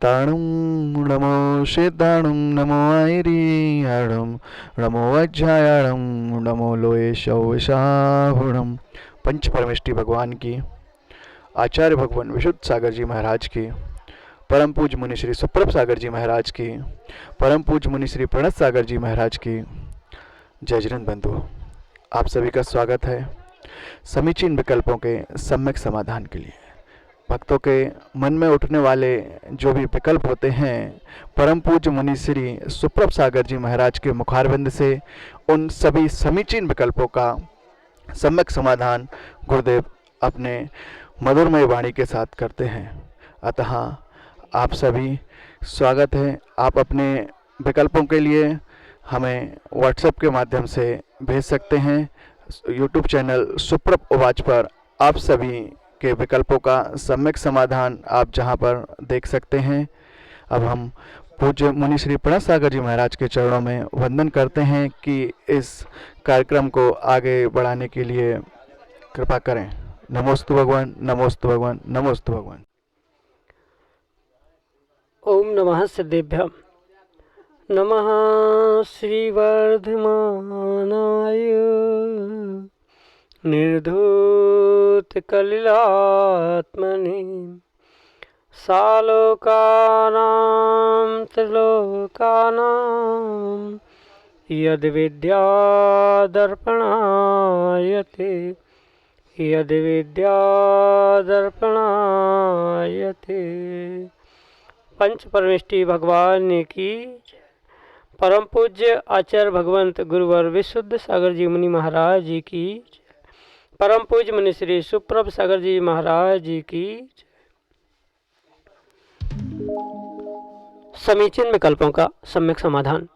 ताणुं नमो शेताणुं नमो आयरियाणुं नमो वज्रायाणुं नमो लोये शौशाहुणं। पंच परमेष्टि भगवान की, आचार्य भगवान विशुद्ध सागर जी महाराज की, परम पूज्य मुनि श्री सुप्रभ सागर जी महाराज की, परम पूज्य मुनि श्री प्रणत सागर जी महाराज की जय जैन बंधु। आप सभी का स्वागत है समीचीन विकल्पों के सम्यक समाधान के लिए। भक्तों के मन में उठने वाले जो भी विकल्प होते हैं, परम पूज्य मुनि श्री सुप्रभ सागर जी महाराज के मुखारविंद से उन सभी समीचीन विकल्पों का सम्यक समाधान गुरुदेव अपने मधुरमय वाणी के साथ करते हैं। अतः आप सभी स्वागत है। आप अपने विकल्पों के लिए हमें व्हाट्सएप के माध्यम से भेज सकते हैं। यूट्यूब चैनल सुप्रभ उवाच पर आप सभी के विकल्पों का सम्यक समाधान आप जहां पर देख सकते हैं। अब हम पूज्य मुनि श्री प्रणत सागर जी महाराज के चरणों में वंदन करते हैं कि इस कार्यक्रम को आगे बढ़ाने के लिए कृपा करें। नमोस्तु भगवान, नमोस्तु भगवान, नमोस्तु भगवान। ओम नमः सिद्धेभ्यः। नमः श्रीवर्धमानाय निर्धूतकलिलात्मने सालोकानां त्रिलोकानां यद्विद्यादर्पणायते यद्विद्यादर्पणायते। पंच परमेष्टि भगवान की, परम पूज्य आचार्य भगवंत गुरुवर विशुद्ध सागर जी मुनि महाराज जी की, परम पूज्य मुनि श्री सुप्रभ सागर जी महाराज जी की। समीचीन विकल्पों का सम्यक समाधान।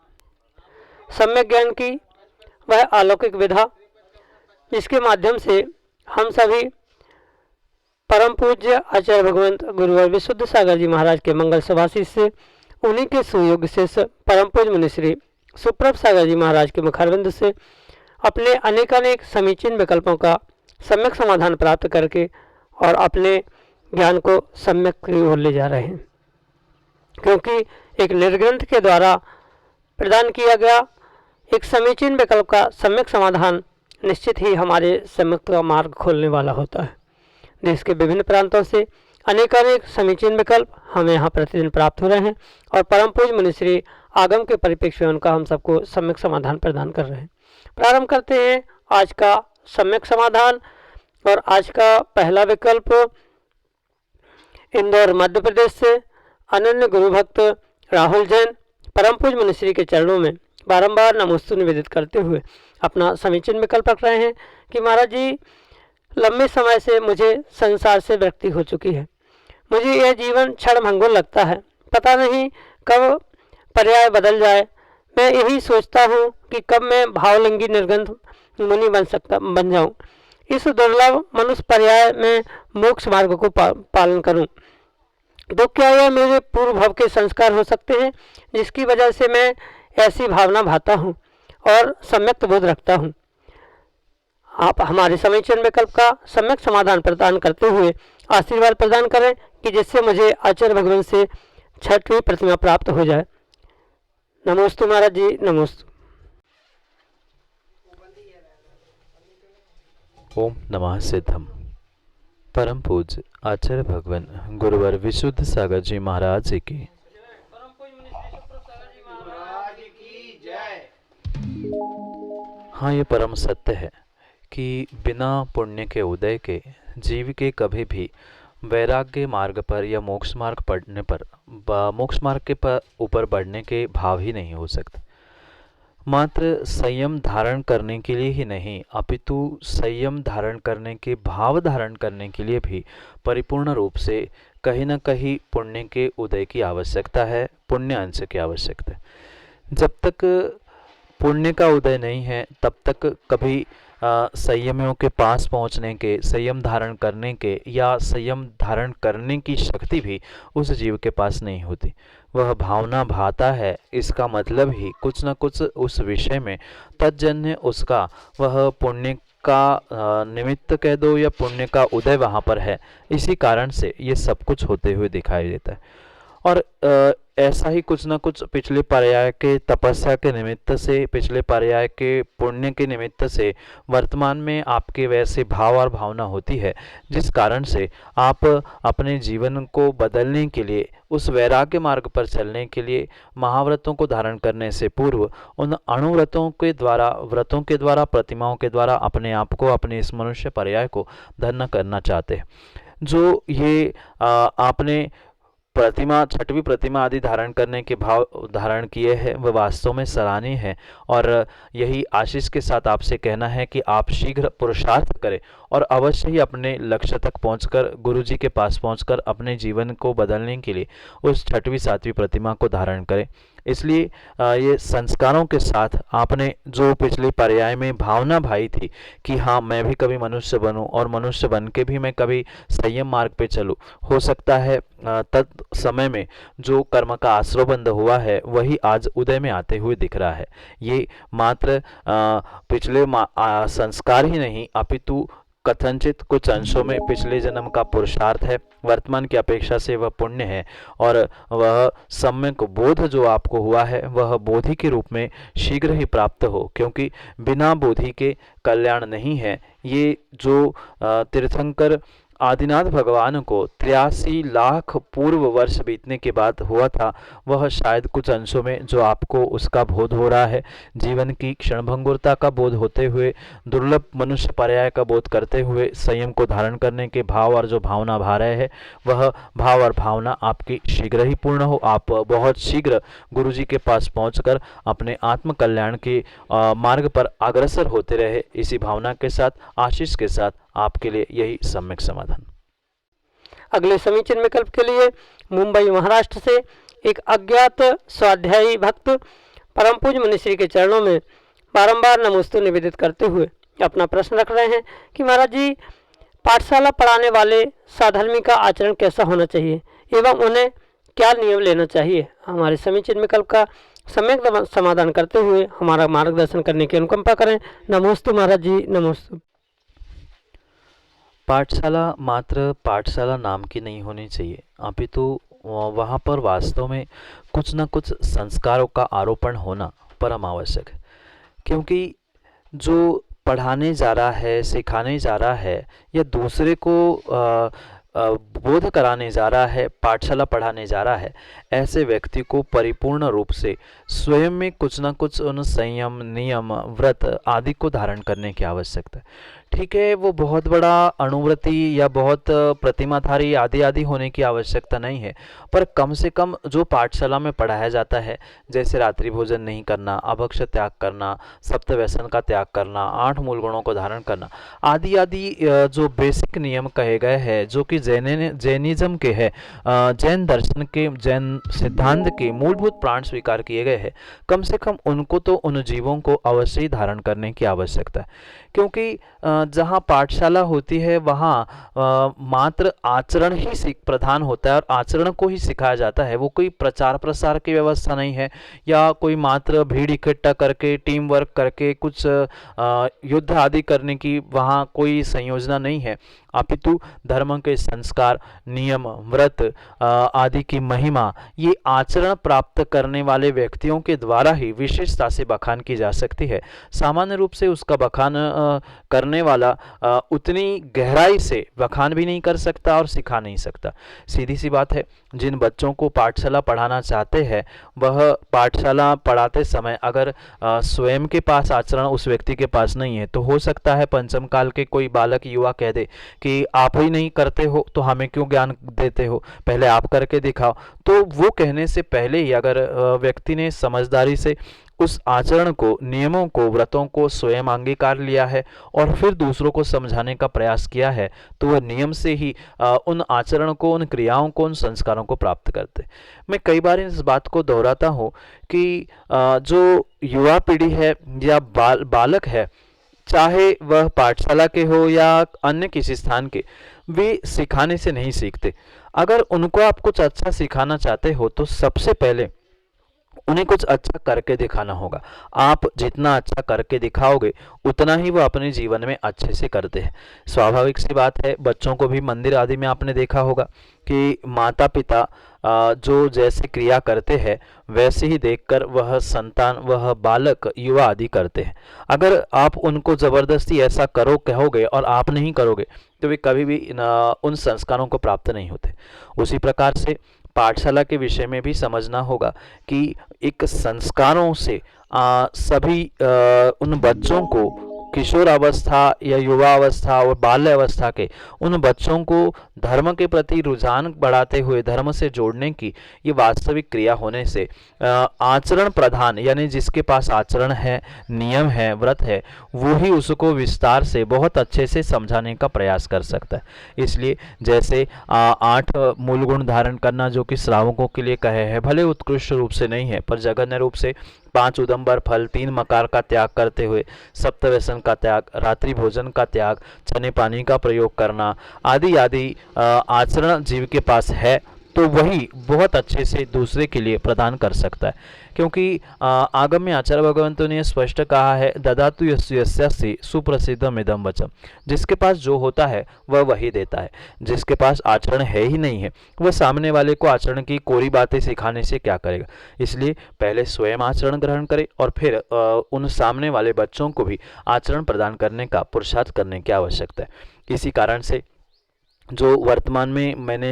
सम्यक ज्ञान की वह अलौकिक विधा जिसके माध्यम से हम सभी परम पूज्य आचार्य भगवंत गुरुवर विशुद्ध सागर जी महाराज के मंगल सभाशीष से, उन्हीं के सुयोग से परम पूज्य मुनि श्री सुप्रभ सागर जी महाराज के मुखारविंद से अपने अनेकानेक समीचीन विकल्पों का सम्यक समाधान प्राप्त करके और अपने ज्ञान को सम्यक की ओर ले जा रहे हैं। क्योंकि एक निर्ग्रंथ के द्वारा प्रदान किया गया एक समीचीन विकल्प का सम्यक समाधान निश्चित ही हमारे सम्यक का मार्ग खोलने वाला होता है। देश के विभिन्न प्रांतों से अनेकानेक समीचीन विकल्प हमें यहाँ प्रतिदिन प्राप्त हो रहे हैं और परम पूज्य मुनि श्री आगम के परिप्रेक्ष्य में उनका हम सबको सम्यक समाधान प्रदान कर रहे हैं। प्रारंभ करते हैं आज का सम्यक समाधान। और आज का पहला विकल्प इंदौर मध्य प्रदेश से अनन्य गुरु भक्त राहुल जैन परम पूज्य मुनि श्री के चरणों में बारंबार नमोस्तु निवेदित करते हुए अपना समीचीन विकल्प रख रहे हैं कि महाराज जी, लंबे समय से मुझे संसार से विरक्ति हो चुकी है। मुझे यह जीवन क्षणभंगुर लगता है। पता नहीं कब पर्याय बदल जाए। मैं यही सोचता हूँ कि कब मैं भावलिंगी निर्गंध मुनि बन जाऊँ। इस दुर्लभ मनुष्य पर्याय में मोक्ष मार्ग को पालन करूँ। तो क्या यह मेरे पूर्व भव के संस्कार हो सकते हैं जिसकी वजह से मैं ऐसी भावना भाता हूँ और सम्यक बोध रखता हूँ। आप हमारे समीचीन विकल्प का सम्यक समाधान प्रदान करते हुए आशीर्वाद प्रदान करें कि जिससे मुझे आचार्य भगवान से छठवीं प्रतिमा प्राप्त हो जाए। नमोस्तु महाराज जी, नमोस्तु। ओम नमः सिद्धम। परम पूज्य आचार्य भगवान गुरुवर विशुद्ध सागर जी महाराज जी की। हाँ, ये परम सत्य है कि बिना पुण्य के उदय के जीव के कभी भी वैराग्य मार्ग पर या मोक्ष मार्ग पढ़ने पर मोक्ष मार्ग के ऊपर बढ़ने के भाव ही नहीं हो सकते। मात्र संयम धारण करने के लिए ही नहीं, अपितु संयम धारण करने के भाव धारण करने के लिए भी परिपूर्ण रूप से कहीं न कहीं पुण्य के उदय की आवश्यकता है, पुण्य अंश की आवश्यकता है। जब तक पुण्य का उदय नहीं है तब तक कभी संयमियों के पास पहुंचने के, संयम धारण करने के या संयम धारण करने की शक्ति भी उस जीव के पास नहीं होती। वह भावना भाता है, इसका मतलब ही कुछ न कुछ उस विषय में तज्जन्य उसका वह पुण्य का निमित्त कह दो या पुण्य का उदय वहाँ पर है। इसी कारण से ये सब कुछ होते हुए दिखाई देता है। और ऐसा ही कुछ ना कुछ पिछले पर्याय के तपस्या के निमित्त से, पिछले पर्याय के पुण्य के निमित्त से वर्तमान में आपके वैसे भाव और भावना होती है, जिस कारण से आप अपने जीवन को बदलने के लिए, उस वैराग्य मार्ग पर चलने के लिए महाव्रतों को धारण करने से पूर्व उन अणुव्रतों के द्वारा, व्रतों के द्वारा, प्रतिमाओं के द्वारा अपने आप को, अपने इस मनुष्य पर्याय को धन्य करना चाहते हैं। जो ये आपने प्रतिमा, छठवीं प्रतिमा आदि धारण करने के भाव धारण किए हैं, वह वास्तव में सराहनीय है। और यही आशीष के साथ आपसे कहना है कि आप शीघ्र पुरुषार्थ करें और अवश्य ही अपने लक्ष्य तक पहुंचकर, गुरु जी के पास पहुंचकर अपने जीवन को बदलने के लिए उस छठवीं सातवीं प्रतिमा को धारण करें। इसलिए ये संस्कारों के साथ आपने जो पिछले पर्याय में भावना भाई थी कि हाँ, मैं भी कभी मनुष्य बनूं और मनुष्य बन के भी मैं कभी संयम मार्ग पे चलूं, हो सकता है तत् समय में जो कर्म का आश्रयबंध हुआ है वही आज उदय में आते हुए दिख रहा है। ये मात्र पिछले संस्कार ही नहीं, अपितु कथनचित कुछ अंशों में पिछले जन्म का पुरुषार्थ है, वर्तमान की अपेक्षा से वह पुण्य है। और वह सम्यक बोध जो आपको हुआ है, वह बोधि के रूप में शीघ्र ही प्राप्त हो, क्योंकि बिना बोधि के कल्याण नहीं है। ये जो तीर्थंकर आदिनाथ भगवान को 83 लाख पूर्व वर्ष बीतने के बाद हुआ था, वह शायद कुछ अंशों में जो आपको उसका बोध हो रहा है, जीवन की क्षणभंगुरता का बोध होते हुए, दुर्लभ मनुष्य पर्याय का बोध करते हुए संयम को धारण करने के भाव और जो भावना भा रहे हैं, वह भाव और भावना आपकी शीघ्र ही पूर्ण हो। आप बहुत शीघ्र गुरु जी के पास पहुंचकर अपने आत्म कल्याण के मार्ग पर अग्रसर होते रहे। इसी भावना के साथ, आशीष के साथ आपके लिए यही सम्यक समाधान। अगले समीचीन विकल्प के लिए मुंबई महाराष्ट्र से एक अज्ञात स्वाध्यायी भक्त परम पूज्य मुनिश्री के चरणों में बारंबार नमोस्तु निवेदित करते हुए अपना प्रश्न रख रहे हैं कि महाराज जी, पाठशाला पढ़ाने वाले साधर्मी का आचरण कैसा होना चाहिए एवं उन्हें क्या नियम लेना चाहिए। हमारे समीचीन विकल्प का सम्यक समाधान करते हुए हमारा मार्गदर्शन करने की अनुकंपा करें। नमोस्तु महाराज जी, नमोस्तु। पाठशाला मात्र पाठशाला नाम की नहीं होनी चाहिए, अपितु वहाँ पर वास्तव में कुछ न कुछ संस्कारों का आरोपण होना परम आवश्यक है। क्योंकि जो पढ़ाने जा रहा है, सिखाने जा रहा है या दूसरे को बोध कराने जा रहा है, पाठशाला पढ़ाने जा रहा है, ऐसे व्यक्ति को परिपूर्ण रूप से स्वयं में कुछ न कुछ उन संयम, नियम, व्रत आदि को धारण करने की आवश्यकता है। ठीक है, वो बहुत बड़ा अणुव्रती या बहुत प्रतिमाधारी आदि आदि होने की आवश्यकता नहीं है, पर कम से कम जो पाठशाला में पढ़ाया जाता है, जैसे रात्रि भोजन नहीं करना, अभक्ष त्याग करना, सप्त व्यसन का त्याग करना, 8 मूल गुणों को धारण करना आदि आदि जो बेसिक नियम कहे गए हैं, जो कि जैनिज्म के हैं, जैन दर्शन के, जैन सिद्धांत के मूलभूत प्राण स्वीकार किए गए हैं, कम से कम उनको तो उन जीवों को अवश्य ही धारण करने की आवश्यकता है। क्योंकि जहाँ पाठशाला होती है वहाँ मात्र आचरण ही प्रधान होता है और आचरण को ही सिखाया जाता है। वो कोई प्रचार प्रसार की व्यवस्था नहीं है या कोई मात्र भीड़ इकट्ठा करके, टीम वर्क करके कुछ युद्ध आदि करने की वहाँ कोई संयोजना नहीं है, अपितु धर्म के संस्कार, नियम, व्रत आदि की महिमा ये आचरण प्राप्त करने वाले व्यक्तियों के द्वारा ही विशेषता से बखान की जा सकती है। सामान्य रूप से उसका बखान करने वाला उतनी गहराई से बखान भी नहीं कर सकता और सिखा नहीं सकता। सीधी सी बात है, जिन बच्चों को पाठशाला पढ़ाना चाहते हैं वह पाठशाला पढ़ाते समय अगर स्वयं के पास आचरण उस व्यक्ति के पास नहीं है, तो हो सकता है पंचम काल के कोई बालक युवा कह दे कि आप ही नहीं करते हो तो हमें क्यों ज्ञान देते हो, पहले आप करके दिखाओ। तो वो कहने से पहले ही अगर व्यक्ति ने समझदारी से उस आचरण को, नियमों को, व्रतों को स्वयं अंगीकार लिया है और फिर दूसरों को समझाने का प्रयास किया है, तो वह नियम से ही उन आचरण को, उन क्रियाओं को, उन संस्कारों को प्राप्त करते। मैं कई बार इस बात को दोहराता हूँ कि जो युवा पीढ़ी है या बालक है, चाहे वह पाठशाला के हो या अन्य किसी स्थान के, वे सिखाने से नहीं सीखते। अगर उनको आप कुछ अच्छा सिखाना चाहते हो तो सबसे पहले उन्हें कुछ अच्छा करके दिखाना होगा। आप जितना अच्छा करके दिखाओगे उतना ही वो अपने जीवन में अच्छे से करते हैं। स्वाभाविक सी बात है, बच्चों को भी मंदिर आदि में आपने देखा होगा कि माता पिता जो जैसे क्रिया करते हैं वैसे ही देखकर वह संतान, वह बालक, युवा आदि करते हैं। अगर आप उनको ज़बरदस्ती ऐसा करो कहोगे और आप नहीं करोगे तो वे कभी भी उन संस्कारों को प्राप्त नहीं होते। उसी प्रकार से पाठशाला के विषय में भी समझना होगा कि एक संस्कारों से सभी उन बच्चों को, किशोर अवस्था या युवा अवस्था और बाल्य अवस्था के उन बच्चों को धर्म के प्रति रुझान बढ़ाते हुए धर्म से जोड़ने की ये वास्तविक क्रिया होने से आचरण प्रधान, यानी जिसके पास आचरण है, नियम है, व्रत है, वो ही उसको विस्तार से बहुत अच्छे से समझाने का प्रयास कर सकता है। इसलिए जैसे 8 मूल गुण धारण करना जो कि श्रावकों के लिए कहे हैं, भले उत्कृष्ट रूप से नहीं है पर जघन्य रूप से 5 उदंबर फल, 3 मकार का त्याग करते हुए सप्त व्यसन का त्याग, रात्रि भोजन का त्याग, चने पानी का प्रयोग करना आदि आदि आचरण जीव के पास है तो वही बहुत अच्छे से दूसरे के लिए प्रदान कर सकता है। क्योंकि आगम में आचार्य भगवंतों ने स्पष्ट कहा है, ददातु यस्यासि सुप्रसिद्धम इदम वचम, जिसके पास जो होता है वह वही देता है। जिसके पास आचरण है ही नहीं है वह सामने वाले को आचरण की कोरी बातें सिखाने से क्या करेगा। इसलिए पहले स्वयं आचरण ग्रहण करे और फिर उन सामने वाले बच्चों को भी आचरण प्रदान करने का पुरुषार्थ करने की आवश्यकता है। इसी कारण से जो वर्तमान में मैंने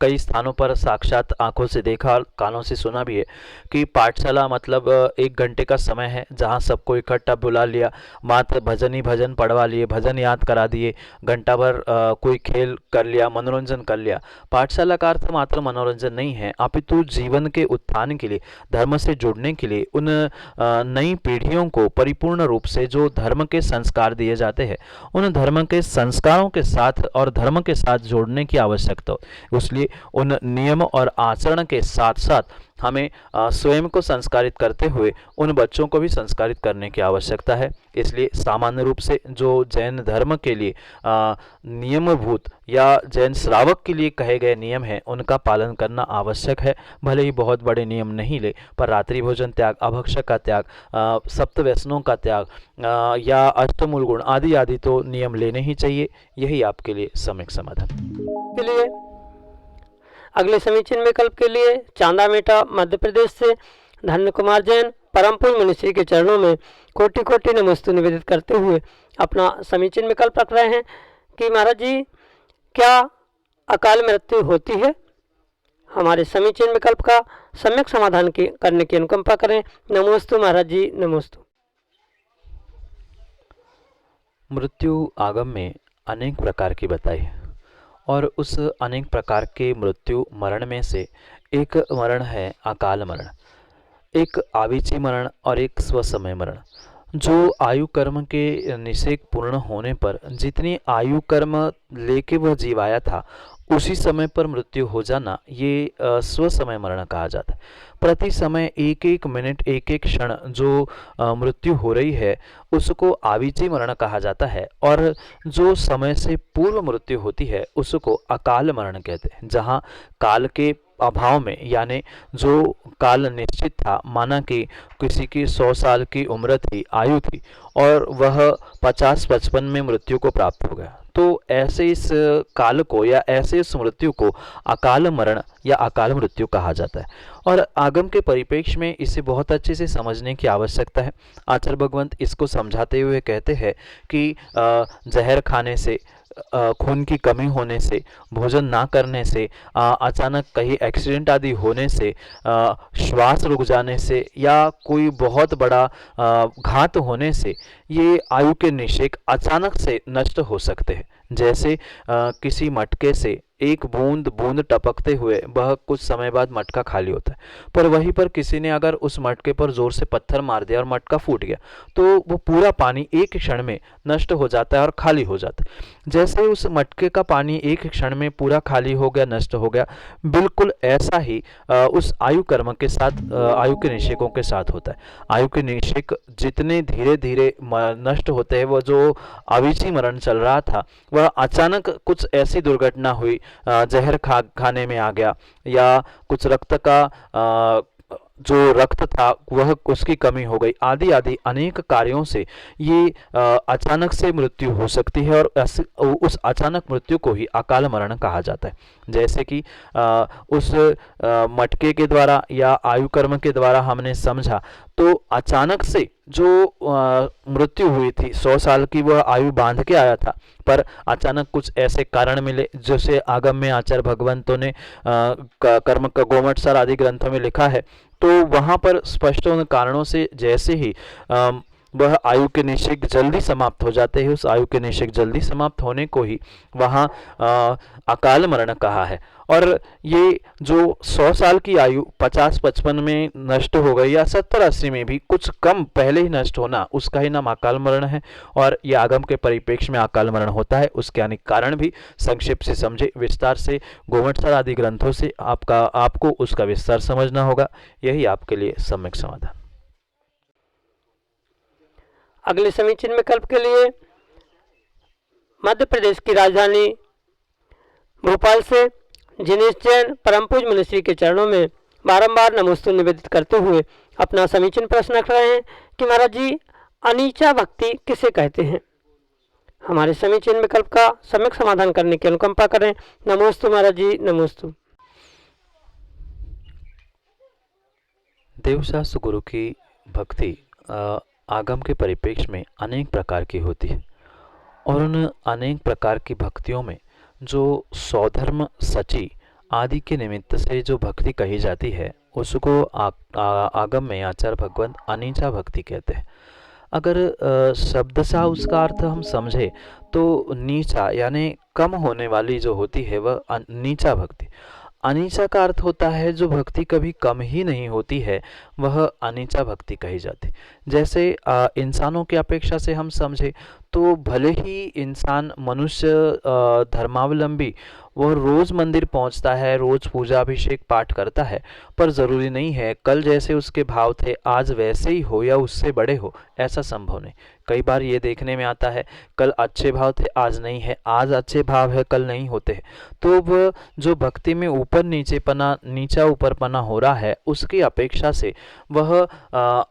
कई स्थानों पर साक्षात आंखों से देखा और कानों से सुना भी है कि पाठशाला मतलब 1 घंटे का समय है जहां सबको इकट्ठा बुला लिया, मात्र भजन ही भजन पढ़वा लिए, भजन याद करा दिए, घंटा भर कोई खेल कर लिया, मनोरंजन कर लिया। पाठशाला का अर्थ मात्र मनोरंजन नहीं है, अपितु जीवन के उत्थान के लिए, धर्म से जुड़ने के लिए, उन नई पीढ़ियों को परिपूर्ण रूप से जो धर्म के संस्कार दिए जाते हैं उन धर्म के संस्कारों के साथ और धर्म के साथ जोड़ने की आवश्यकता हो। इसलिए उन नियम और आचरण के साथ साथ हमें स्वयं को संस्कारित करते हुए उन बच्चों को भी संस्कारित करने की आवश्यकता है। इसलिए सामान्य रूप से जो जैन धर्म के लिए नियमभूत या जैन श्रावक के लिए कहे गए नियम हैं उनका पालन करना आवश्यक है। भले ही बहुत बड़े नियम नहीं ले पर रात्रि भोजन त्याग, अभक्षक का त्याग, सप्त व्यसनों का त्याग या अष्टमूल गुण आदि आदि तो नियम लेने ही चाहिए। यही आपके लिए सम्यक समाधान के लिए अगले समीचीन विकल्प के लिए चांदा मेटा मध्य प्रदेश से धन्य कुमार जैन परम पूज्य मुनिश्री के चरणों में कोटि कोटि नमस्तु निवेदित करते हुए अपना समीचीन विकल्प रख रहे हैं कि महाराज जी क्या अकाल मृत्यु होती है। हमारे समीचीन विकल्प का सम्यक समाधान करने की अनुकंपा करें। नमोस्तु महाराज जी, नमोस्तु। मृत्यु आगम में अनेक प्रकार की बताई है और उस अनेक प्रकार के मृत्यु मरण में से एक मरण है अकाल मरण, एक आविची मरण और एक स्वसमय मरण। जो आयु कर्म के निषेक पूर्ण होने पर जितनी आयु कर्म लेके वह जीव आया था उसी समय पर मृत्यु हो जाना, ये स्वसमय मरण कहा जाता है। प्रति समय एक एक मिनट, एक एक क्षण जो मृत्यु हो रही है उसको आविची मरण कहा जाता है और जो समय से पूर्व मृत्यु होती है उसको अकाल मरण कहते हैं। जहाँ काल के अभाव में, यानी जो काल निश्चित था, माना कि किसी की 100 साल की उम्र थी, आयु थी और वह 50-55 में मृत्यु को प्राप्त हो गया, तो ऐसे इस काल को या ऐसे इस मृत्यु को अकाल मरण या अकाल मृत्यु कहा जाता है। और आगम के परिप्रेक्ष्य में इसे बहुत अच्छे से समझने की आवश्यकता है। आचार्य भगवंत इसको समझाते हुए कहते हैं कि जहर खाने से, खून की कमी होने से, भोजन ना करने से, अचानक कहीं एक्सीडेंट आदि होने से, श्वास रुक जाने से या कोई बहुत बड़ा घात होने से ये आयु के निषेक अचानक से नष्ट हो सकते हैं। जैसे किसी मटके से एक बूंद टपकते हुए वह कुछ समय बाद मटका खाली होता है, पर वहीं पर किसी ने अगर उस मटके पर जोर से पत्थर मार दिया और मटका फूट गया तो वो पूरा पानी एक क्षण में नष्ट हो जाता है और खाली हो जाता है। जैसे उस मटके का पानी एक क्षण में पूरा खाली हो गया, नष्ट हो गया, बिल्कुल ऐसा ही उस आयु कर्म के साथ, आयु के निषेकों के साथ होता है। आयु के निषेक जितने धीरे धीरे नष्ट होते हैं, वह जो अविची मरण चल रहा था वह अचानक कुछ ऐसी दुर्घटना हुई, जहर खाने में आ गया या कुछ रक्त का जो रक्त था वह उसकी कमी हो गई, आदि आदि अनेक कार्यों से ये अचानक से मृत्यु हो सकती है और उस अचानक मृत्यु को ही अकाल मरण कहा जाता है। जैसे कि उस मटके के द्वारा या आयु कर्म के द्वारा हमने समझा, तो अचानक से जो मृत्यु हुई थी, 100 साल की वह आयु बांध के आया था, पर अचानक कुछ ऐसे कारण मिले जैसे आगम में आचार्य भगवंतों ने कर्म का गोमटसार आदि ग्रंथों में लिखा है। तो वहाँ पर स्पष्ट उन कारणों से जैसे ही वह आयु के निषेक जल्दी समाप्त हो जाते हैं, उस आयु के निषेक जल्दी समाप्त होने को ही वहाँ अकाल मरण कहा है। और ये जो 100 साल की आयु 50-55 में नष्ट हो गई या 70-80 में भी कुछ कम पहले ही नष्ट होना, उसका ही नाम अकाल मरण है। और ये आगम के परिप्रेक्ष्य में अकाल मरण होता है। उसके अनेक कारण भी संक्षेप से समझे, विस्तार से गोमटसार आदि ग्रंथों से आपको उसका विस्तार समझना होगा। यही आपके लिए सम्यक समाधान। अगले समीचीन विकल्प के लिए मध्य प्रदेश की राजधानी भोपाल से जिनेश जैन परम पूज मुनिश्री के चरणों में बारंबार नमोस्तु निवेदित करते हुए अपना समीचीन प्रश्न रख रहे हैं कि महाराज जी, अनीचा भक्ति किसे कहते हैं? हमारे समीचीन विकल्प का सम्यक समाधान करने की अनुकंपा करें। नमोस्तु महाराज जी, नमोस्तु। देवशास्त्र गुरु की भक्ति आगम के परिप्रेक्ष्य में अनेक प्रकार की होती है और उन अनेक प्रकार की भक्तियों में जो स्वधर्म सची आदि के निमित्त से जो भक्ति कही जाती है उसको आगम में आचार्य भगवंत अनीचा भक्ति कहते हैं। अगर शब्दशः उसका अर्थ हम समझे तो नीचा यानी कम होने वाली जो होती है वह नीचा भक्ति। अनीचा का अर्थ होता है जो भक्ति कभी कम ही नहीं होती है, वह अनीचा भक्ति कही जाती। जैसे इंसानों की अपेक्षा से हम समझे तो भले ही इंसान मनुष्य धर्मावलंबी वह रोज़ मंदिर पहुंचता है, रोज़ पूजा अभिषेक पाठ करता है, पर ज़रूरी नहीं है कल जैसे उसके भाव थे आज वैसे ही हो या उससे बड़े हो, ऐसा संभव नहीं। कई बार ये देखने में आता है कल अच्छे भाव थे आज नहीं है, आज अच्छे भाव है कल नहीं होते हैं। तो वह जो भक्ति में ऊपर नीचे पना नीचा ऊपर पना हो रहा है उसकी अपेक्षा से वह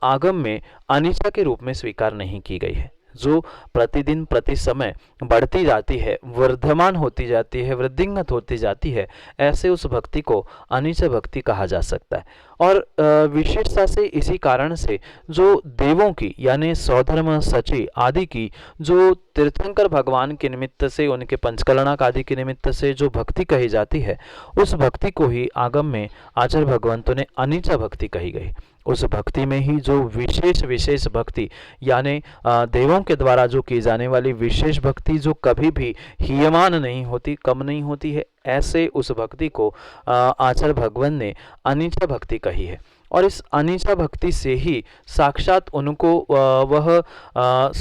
आगम में अनीचा के रूप में स्वीकार नहीं की गई है। जो प्रतिदिन प्रति समय बढ़ती जाती है, वर्धमान होती जाती है, वृद्धिंगत होती जाती है, ऐसे उस भक्ति को अनीचा भक्ति कहा जा सकता है। और विशेषता से इसी कारण से जो देवों की यानी स्वधर्म सची आदि की जो तीर्थंकर भगवान के निमित्त से उनके पंचकलनक आदि के निमित्त से जो भक्ति कही जाती है उस भक्ति को ही आगम में आचार्य भगवंतों ने अनीचा भक्ति कही गई। उस भक्ति में ही जो विशेष भक्ति यानी देवों के द्वारा जो की जाने वाली विशेष भक्ति जो कभी भी हीयमान नहीं होती, कम नहीं होती है, ऐसे उस भक्ति को आचार्य भगवान ने अनीचा भक्ति कही है। और इस अनीचा भक्ति से ही साक्षात उनको वह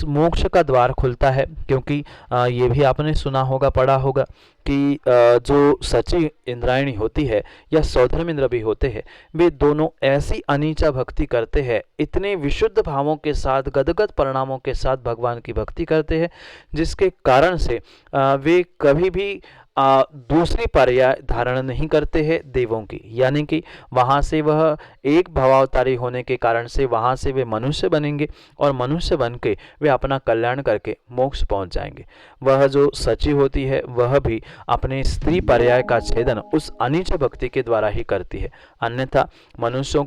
मोक्ष का द्वार खुलता है। क्योंकि ये भी आपने सुना होगा, पढ़ा होगा कि जो सची इंद्रायणी होती है या सौधर्म इंद्र भी होते हैं, वे दोनों ऐसी अनीचा भक्ति करते हैं, इतने विशुद्ध भावों के साथ गदगद परिणामों के साथ भगवान की भक्ति करते हैं, जिसके कारण से वे कभी भी दूसरी पर्याय धारण नहीं करते हैं देवों की। यानी कि वहाँ से वह एक भवावतारी होने के कारण से वहाँ से वे मनुष्य बनेंगे और मनुष्य बन के वे अपना कल्याण करके मोक्ष पहुँच जाएंगे। वह जो सची होती है वह भी अपने स्त्री पर्याय का छेदन उस अनीच भक्ति के द्वारा ही करती है। अन्यथा मनुष्यों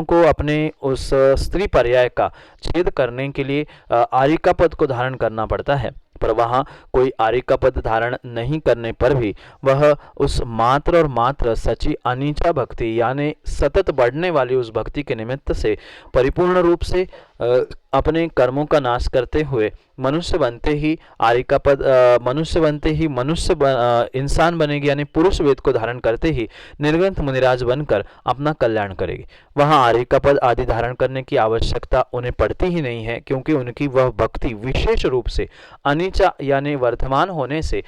को अपने उस स्त्री पर्याय का छेद करने के लिए आर्यिका पद को धारण करना पड़ता है। पर वहाँ कोई आर्यिका पद धारण नहीं करने पर भी वह उस मात्र और मात्र सची अनीचा भक्ति यानी सतत बढ़ने वाली उस भक्ति के निमित्त से परिपूर्ण रूप से अपने कर्मों का नाश करते हुए मनुष्य बनते ही आर्यिका पद इंसान बनेगी, यानी पुरुष वेद को धारण करते ही निर्ग्रंथ मुनिराज बनकर अपना कल्याण करेगी। वहाँ आर्यिका पद आदि धारण करने की आवश्यकता उन्हें पड़ती ही नहीं है, क्योंकि उनकी वह भक्ति विशेष रूप से अनीचा यानी वर्धमान होने से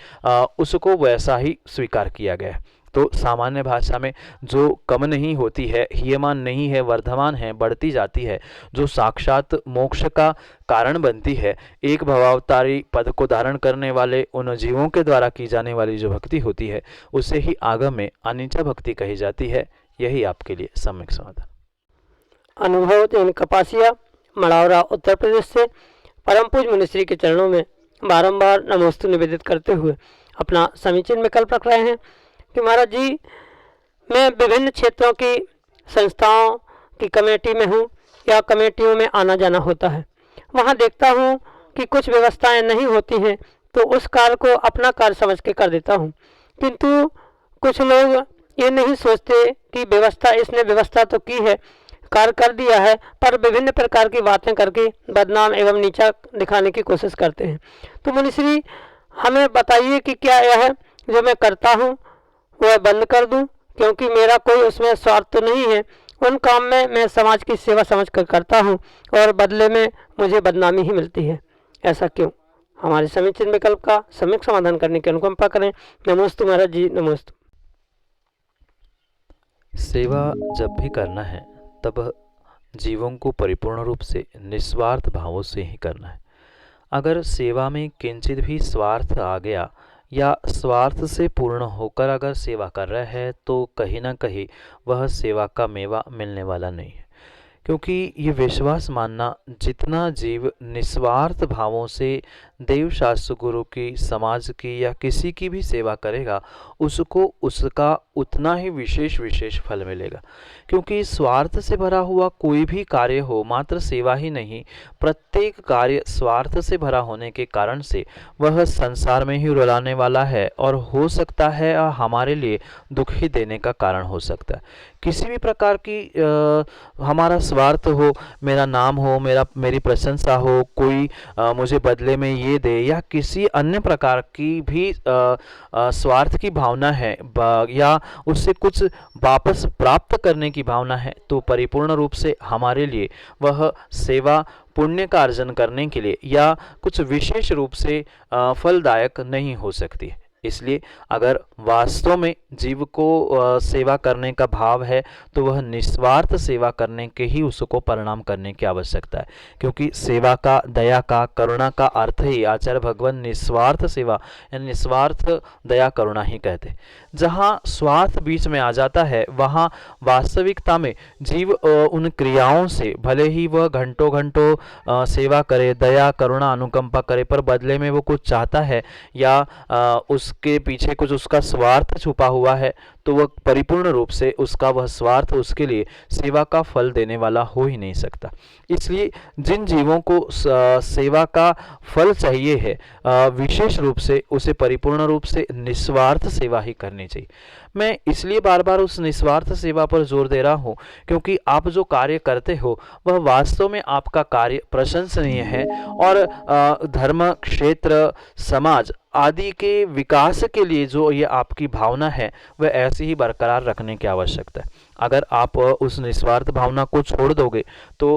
उसको वैसा ही स्वीकार किया गया है। तो सामान्य भाषा में जो कम नहीं होती है, हीयमान नहीं है, वर्धमान है, बढ़ती जाती है, जो साक्षात मोक्ष का कारण बनती है, एक भवावतारी पद को धारण करने वाले उन जीवों के द्वारा की जाने वाली जो भक्ति होती है, उसे ही आगम में अनीचा भक्ति कही जाती है। यही आपके लिए सम्यक समाधान। अनुभव तीन कपासिया, मड़ावरा, उत्तर प्रदेश से परम पूज मुनिश्री के चरणों में बारंबार नमोस्तु निवेदित करते हुए अपना समीचीन विकल्प रख रहे हैं कि महाराज जी, मैं विभिन्न क्षेत्रों की संस्थाओं की कमेटी में हूँ या कमेटियों में आना जाना होता है। वहाँ देखता हूँ कि कुछ व्यवस्थाएं नहीं होती हैं, तो उस कार्य को अपना कार्य समझ के कर देता हूँ। किंतु कुछ लोग ये नहीं सोचते कि इसने व्यवस्था तो की है, कार्य कर दिया है, पर विभिन्न प्रकार की बातें करके बदनाम एवं नीचा दिखाने की कोशिश करते हैं। तो मुनिश्री, हमें बताइए कि क्या यह जो मैं करता हूँ वह बंद कर दूँ, क्योंकि मेरा कोई उसमें स्वार्थ तो नहीं है। उन काम में मैं समाज की सेवा समझ कर करता हूँ और बदले में मुझे बदनामी ही मिलती है, ऐसा क्यों? हमारे समीचीन विकल्प का सम्यक समाधान करने की अनुकंपा करें। नमोस्तु महाराज जी, नमोस्तु। सेवा जब भी करना है तब जीवों को परिपूर्ण रूप से निस्वार्थ भावों से ही करना है। अगर सेवा में किंचित भी स्वार्थ आ गया या स्वार्थ से पूर्ण होकर अगर सेवा कर रहे हैं तो कहीं ना कहीं वह सेवा का मेवा मिलने वाला नहीं है। क्योंकि ये विश्वास मानना, जितना जीव निस्वार्थ भावों से देव शास्त्र गुरु की, समाज की या किसी की भी सेवा करेगा, उसको उसका उतना ही विशेष फल मिलेगा। क्योंकि स्वार्थ से भरा हुआ कोई भी कार्य हो, मात्र सेवा ही नहीं, प्रत्येक कार्य स्वार्थ से भरा होने के कारण से वह संसार में ही रुलाने वाला है और हो सकता है हमारे लिए दुख ही देने का कारण हो सकता है। किसी भी प्रकार की हमारा स्वार्थ हो, मेरा नाम हो, मेरी प्रशंसा हो, कोई मुझे बदले में ये दे, या किसी अन्य प्रकार की भी स्वार्थ की भावना है या उससे कुछ वापस प्राप्त करने की भावना है, तो परिपूर्ण रूप से हमारे लिए वह सेवा पुण्य का अर्जन करने के लिए या कुछ विशेष रूप से फलदायक नहीं हो सकती है। इसलिए अगर वास्तव में जीव को सेवा करने का भाव है तो वह निस्वार्थ सेवा करने के ही उसको परिणाम करने की आवश्यकता है। क्योंकि सेवा का, दया का, करुणा का अर्थ ही आचार्य भगवान निस्वार्थ सेवा या निस्वार्थ दया करुणा ही कहते हैं। जहाँ स्वार्थ बीच में आ जाता है वहाँ वास्तविकता में जीव उन क्रियाओं से भले ही वह घंटों सेवा करे, दया करुणा अनुकंपा करे, पर बदले में वो कुछ चाहता है या उसके पीछे कुछ उसका स्वार्थ छुपा हुआ है, तो वह परिपूर्ण रूप से उसका वह स्वार्थ उसके लिए सेवा का फल देने वाला हो ही नहीं सकता। इसलिए जिन जीवों को सेवा का फल चाहिए है, विशेष रूप से उसे परिपूर्ण रूप से निस्वार्थ सेवा ही करनी चाहिए। मैं इसलिए बार बार उस निस्वार्थ सेवा पर जोर दे रहा हूँ क्योंकि आप जो कार्य करते हो वह वास्तव में आपका कार्य प्रशंसनीय है और धर्म, क्षेत्र, समाज आदि के विकास के लिए जो ये आपकी भावना है वह ऐसी ही बरकरार रखने की आवश्यकता है। अगर आप उस निस्वार्थ भावना को छोड़ दोगे तो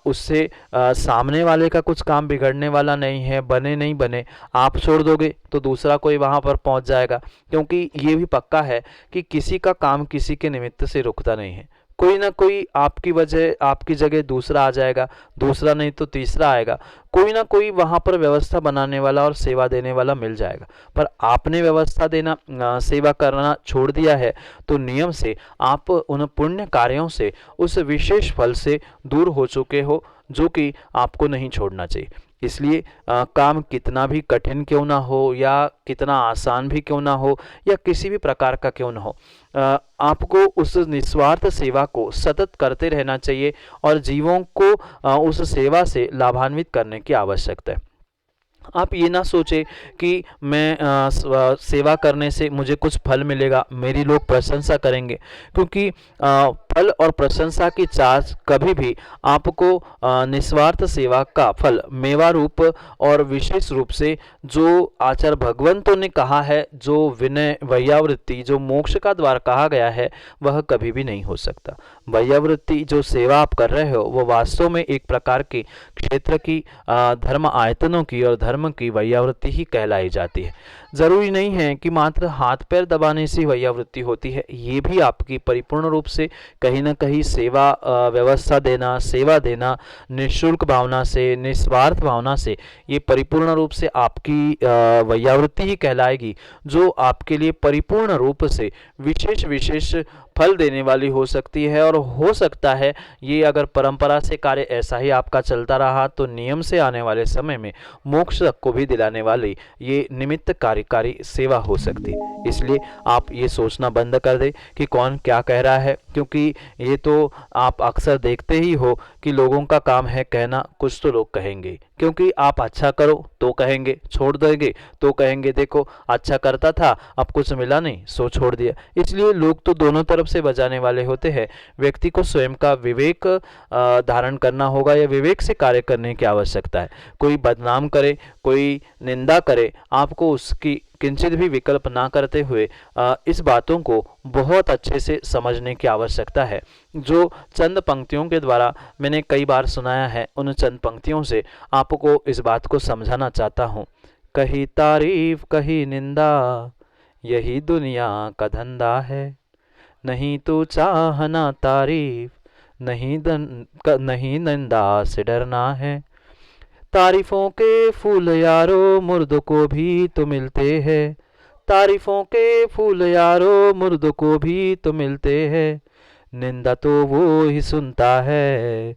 उससे सामने वाले का कुछ काम बिगड़ने वाला नहीं है। बने नहीं बने, आप छोड़ दोगे तो दूसरा कोई वहाँ पर पहुँच जाएगा। क्योंकि ये भी पक्का है कि किसी का काम किसी के निमित्त से रुकता नहीं है। कोई ना कोई आपकी जगह दूसरा आ जाएगा, दूसरा नहीं तो तीसरा आएगा। कोई ना कोई वहाँ पर व्यवस्था बनाने वाला और सेवा देने वाला मिल जाएगा। पर आपने व्यवस्था देना, सेवा करना छोड़ दिया है तो नियम से आप उन पुण्य कार्यों से, उस विशेष फल से दूर हो चुके हो जो कि आपको नहीं छोड़ना चाहिए। इसलिए काम कितना भी कठिन क्यों ना हो या कितना आसान भी क्यों ना हो या किसी भी प्रकार का क्यों ना हो, आपको उस निस्वार्थ सेवा को सतत करते रहना चाहिए और जीवों को उस सेवा से लाभान्वित करने की आवश्यकता है। आप ये ना सोचें कि मैं सेवा करने से मुझे कुछ फल मिलेगा, मेरी लोग प्रशंसा करेंगे, क्योंकि फल और प्रशंसा की चाह कभी भी आपको निस्वार्थ सेवा का फल मेवा रूप और विशेष रूप से जो आचार्य भगवंतों ने कहा है, जो विनय वैयावृत्ति, जो मोक्ष का द्वार कहा गया है, वह कभी भी नहीं हो सकता। वैयावृत्ति जो सेवा आप कर रहे हो वह वास्तव में एक प्रकार की क्षेत्र की, धर्म आयतनों की और धर्म की वैयावृत्ति ही कहलाई जाती है। जरूरी नहीं है कि मात्र हाथ पैर दबाने से वैयावृत्ति होती है। ये भी आपकी परिपूर्ण रूप से कहीं ना कहीं सेवा व्यवस्था देना, सेवा देना निःशुल्क भावना से, निस्वार्थ भावना से, ये परिपूर्ण रूप से आपकी वैयावृत्ति ही कहलाएगी, जो आपके लिए परिपूर्ण रूप से विशेष फल देने वाली हो सकती है, और हो सकता है ये अगर परंपरा से कार्य ऐसा ही आपका चलता रहा तो नियम से आने वाले समय में मोक्ष को भी दिलाने वाली ये निमित्त कार्यकारी सेवा हो सकती है। इसलिए आप ये सोचना बंद कर दें कि कौन क्या कह रहा है, क्योंकि ये तो आप अक्सर देखते ही हो कि लोगों का काम है कहना, कुछ तो लोग कहेंगे, क्योंकि आप अच्छा करो तो कहेंगे, छोड़ देंगे तो कहेंगे देखो अच्छा करता था अब कुछ मिला नहीं सो छोड़ दिया। इसलिए लोग तो दोनों तरफ से बजाने वाले होते हैं। व्यक्ति को स्वयं का विवेक धारण करना होगा या विवेक से कार्य करने की आवश्यकता है। कोई बदनाम करे, कोई निंदा करे, आपको उसकी किंचित भी विकल्प ना करते हुए इस बातों को बहुत अच्छे से समझने की आवश्यकता है। जो चंद पंक्तियों के द्वारा मैंने कई बार सुनाया है, उन चंद पंक्तियों से आपको इस बात को समझाना चाहता हूँ। कहीं तारीफ कहीं निंदा, यही दुनिया का धंधा है। नहीं तो चाहना तारीफ, नहीं निंदा से डरना है। तारीफों के फूल यारो मुर्द को भी तो मिलते हैं, तारीफों के फूल यारो मुर्द को भी तो मिलते हैं। निंदा तो वो ही सुनता है,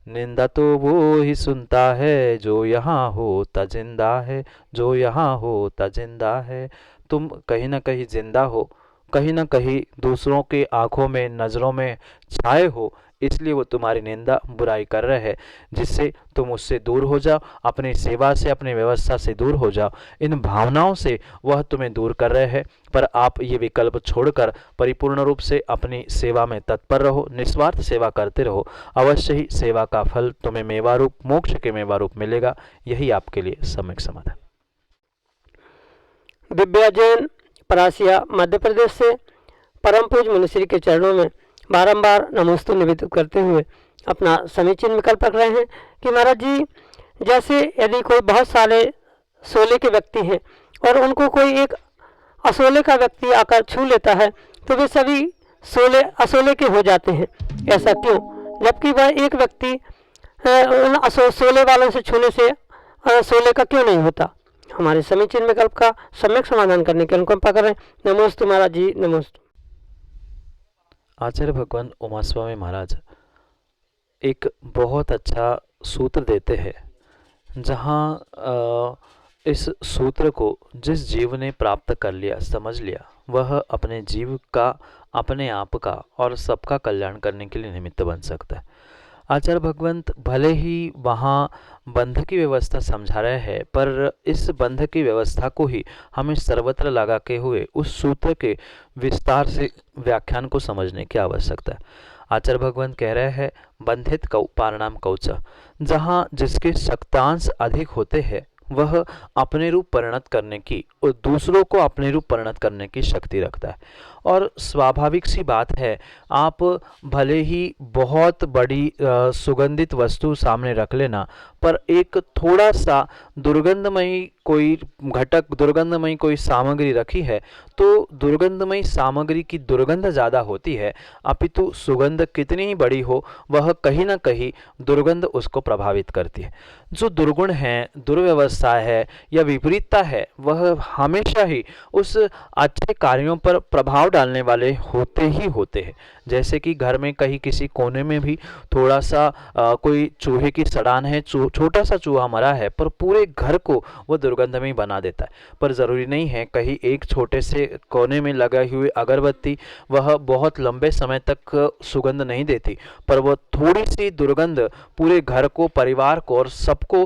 निंदा तो वो ही सुनता है जो यहाँ होता जिंदा है, जो यहाँ होता जिंदा है। तुम कहीं ना कहीं जिंदा हो, कहीं ना कहीं दूसरों के आंखों में नज़रों में छाए हो, इसलिए वो तुम्हारी निंदा बुराई कर रहे हैं, जिससे तुम उससे दूर हो जाओ, अपनी सेवा से अपनी व्यवस्था से दूर हो जाओ। इन भावनाओं से वह तुम्हें दूर कर रहे हैं, पर आप ये विकल्प छोड़कर परिपूर्ण रूप से अपनी सेवा में तत्पर रहो, निस्वार्थ सेवा करते रहो। अवश्य ही सेवा का फल तुम्हें मेवा रूप, मोक्ष के मेवा रूप मिलेगा। यही आपके लिए सम्यक समाधान। दिव्या जैन, परासिया, मध्य प्रदेश से परम पूज्य मुनिश्री के चरणों में बारंबार नमोस्तु निवेदित करते हुए अपना समीचीन विकल्प रख रहे हैं कि महाराज जी, जैसे यदि कोई बहुत सारे सोले के व्यक्ति हैं और उनको कोई एक असोले का व्यक्ति आकर छू लेता है तो वे सभी सोले असोले के हो जाते हैं। ऐसा क्यों, जबकि वह एक व्यक्ति उन सोले वालों से छूने से सोले का क्यों नहीं होता? हमारे समीचीन विकल्प का सम्यक समाधान करने की अनुकंपा करें। नमोस्तु महाराज जी, नमोस्तु। आचार्य भगवान उमा स्वामी महाराज एक बहुत अच्छा सूत्र देते हैं, जहाँ इस सूत्र को जिस जीव ने प्राप्त कर लिया, समझ लिया, वह अपने जीव का, अपने आप का और सबका कल्याण करने के लिए निमित्त बन सकता है। आचार्य भगवंत भले ही वहाँ बंध की व्यवस्था समझा रहे हैं, पर इस बंध की व्यवस्था को ही हमें सर्वत्र लगा के हुए उस सूत्र के विस्तार से व्याख्यान को समझने की आवश्यकता है। आचार्य भगवंत कह रहे हैं, बंधित कौ पारणाम कौच, जहाँ जिसके शक्तांश अधिक होते हैं वह अपने रूप परिणत करने की और दूसरों को अपने रूप परिणत करने की शक्ति रखता है। और स्वाभाविक सी बात है, आप भले ही बहुत बड़ी सुगंधित वस्तु सामने रख लेना, पर एक थोड़ा सा दुर्गंधमयी कोई घटक, दुर्गंधमयी कोई सामग्री रखी है तो दुर्गंधमयी सामग्री की दुर्गंध ज़्यादा होती है, अपितु सुगंध कितनी ही बड़ी हो वह कहीं ना कहीं दुर्गंध उसको प्रभावित करती है। जो दुर्गुण है, दुर्व्यवस्था है या विपरीतता है, वह हमेशा ही उस अच्छे कार्यों पर प्रभाव डालने वाले होते ही होते हैं। जैसे कि घर में कहीं किसी कोने में भी थोड़ा सा कोई चूहे की सड़ान है, छोटा सा चूहा मरा है, पर पूरे घर को वह दुर्गंधमय बना देता है। पर ज़रूरी नहीं है कहीं एक छोटे से कोने में लगाई हुई अगरबत्ती वह बहुत लंबे समय तक सुगंध नहीं देती, पर वह थोड़ी सी दुर्गंध पूरे घर को, परिवार को और सबको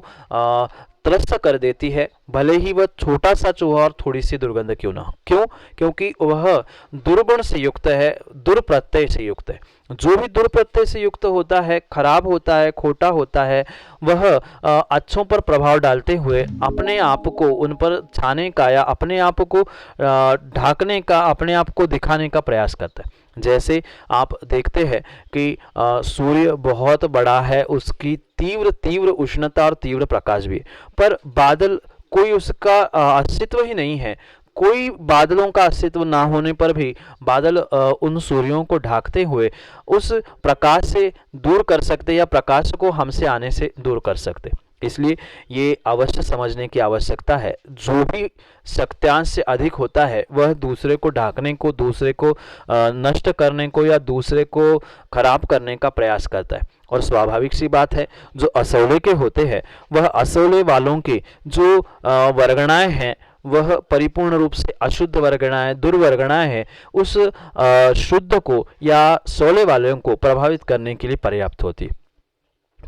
त्रस्त कर देती है, भले ही वह छोटा सा चूहा और थोड़ी सी दुर्गंध क्यों ना हो। क्यों? क्योंकि वह दुर्गुण से युक्त है, दुर्प्रत्यय से युक्त है। जो भी दुर्प्रत्यय से युक्त होता है, खराब होता है, खोटा होता है, वह अच्छों पर प्रभाव डालते हुए अपने आप को उन पर छाने का या अपने आप को ढाकने का, अपने आप को दिखाने का प्रयास करता है। जैसे आप देखते हैं कि सूर्य बहुत बड़ा है, उसकी तीव्र तीव्र उष्णता और तीव्र प्रकाश भी है, पर बादल कोई उसका अस्तित्व ही नहीं है। कोई बादलों का अस्तित्व ना होने पर भी बादल उन सूर्यों को ढाकते हुए उस प्रकाश से दूर कर सकते या प्रकाश को हमसे आने से दूर कर सकते। इसलिए ये अवश्य समझने की आवश्यकता है, जो भी शक्त्यांश से अधिक होता है वह दूसरे को ढांकने को, दूसरे को नष्ट करने को या दूसरे को खराब करने का प्रयास करता है। और स्वाभाविक सी बात है, जो असौले के होते हैं वह असौले वालों के जो वर्गणाएं हैं वह परिपूर्ण रूप से अशुद्ध वर्गणाएं, दुर्वर्गणाएं हैं, उस शुद्ध को या सौले वालों को प्रभावित करने के लिए पर्याप्त होती है।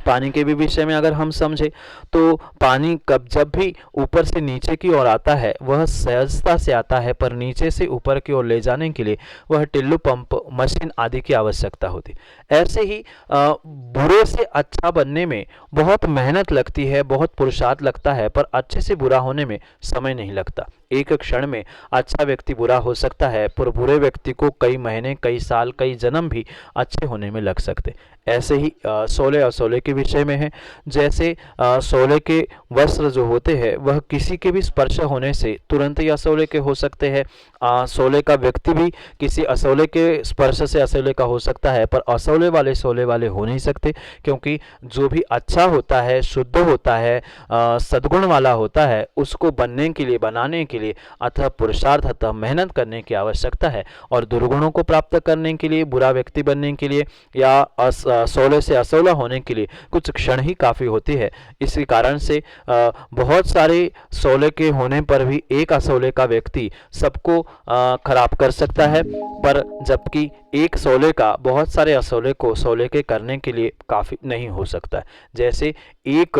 पानी के भी विषय में अगर हम समझे तो पानी कब जब भी ऊपर से नीचे की ओर आता है वह सहजता से आता है, पर नीचे से ऊपर की ओर ले जाने के लिए वह टिल्लू पंप, मशीन आदि की आवश्यकता होती। ऐसे ही बुरे से अच्छा बनने में बहुत मेहनत लगती है, बहुत पुरुषार्थ लगता है, पर अच्छे से बुरा होने में समय नहीं लगता। एक क्षण में अच्छा व्यक्ति बुरा हो सकता है, पर बुरे व्यक्ति को कई महीने, कई साल, कई जन्म भी अच्छे होने में लग सकते। ऐसे ही सौले असौले के विषय में है। जैसे सौले के वस्त्र जो होते हैं वह किसी के भी स्पर्श होने से तुरंत ही असौले के हो सकते हैं। सौले का व्यक्ति भी किसी असौले के स्पर्श से असौले का हो सकता है, पर असौले वाले सौले वाले हो नहीं सकते, क्योंकि जो भी अच्छा होता है, शुद्ध होता है, सद्गुण वाला होता है, उसको बनने के लिए, बनाने के लिए अथवा पुरुषार्थ, अथवा मेहनत करने की आवश्यकता है। और दुर्गुणों को प्राप्त करने के लिए, बुरा व्यक्ति बनने के लिए या सौले से असौला होने के लिए कुछ क्षण ही काफ़ी होती है। इसी कारण से बहुत सारे सौले के होने पर भी एक असौले का व्यक्ति सबको खराब कर सकता है, पर जबकि एक सौले का बहुत सारे असौले को सौले के करने के लिए काफ़ी नहीं हो सकता है। जैसे एक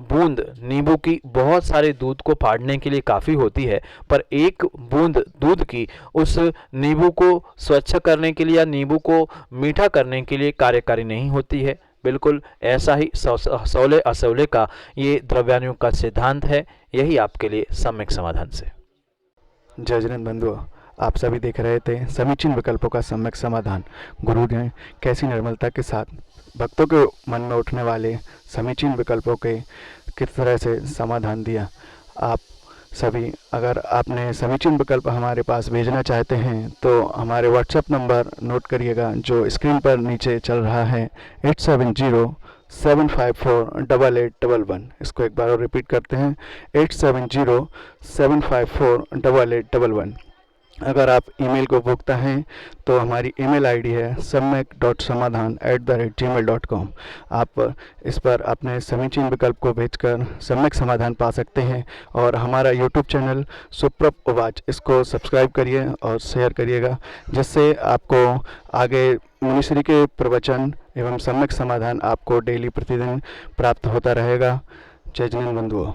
बूंद नींबू की बहुत सारे दूध को फाड़ने के लिए काफ़ी होती है, पर एक बूंद दूध की उस नींबू को स्वच्छ करने के लिए या नींबू को मीठा करने के लिए कार्यकारी नहीं होती है। बिल्कुल ऐसा ही सौले असौले का ये द्रव्यानुयोग का सिद्धांत है। यही आपके लिए सम्यक समाधान से। जय जिनेंद्र बंधुओं, आप सभी देख रहे थे समीचीन विकल्पों का सम्यक समाधान। गुरु ने कैसी निर्मलता के साथ भक्तों के मन में उठने वाले समीचीन विकल्पों के किस तरह से समाधान दिया। आप सभी अगर आपने समीचीन विकल्प हमारे पास भेजना चाहते हैं तो हमारे व्हाट्सएप नंबर नोट करिएगा जो स्क्रीन पर नीचे चल रहा है, 8707548811। इसको एक बार और रिपीट करते हैं, 8707548811। अगर आप ईमेल को भुगता हैं तो हमारी ईमेल आईडी है samyak.samadhan@gmail.com। आप इस पर अपने समीचीन विकल्प को भेजकर सम्यक समाधान पा सकते हैं। और हमारा यूट्यूब चैनल सुप्रभ उवाच, इसको सब्सक्राइब करिए और शेयर करिएगा, जिससे आपको आगे मुनिश्री के प्रवचन एवं सम्यक समाधान आपको डेली प्रतिदिन प्राप्त होता रहेगा। जय जिनेंद्र बंधुओं।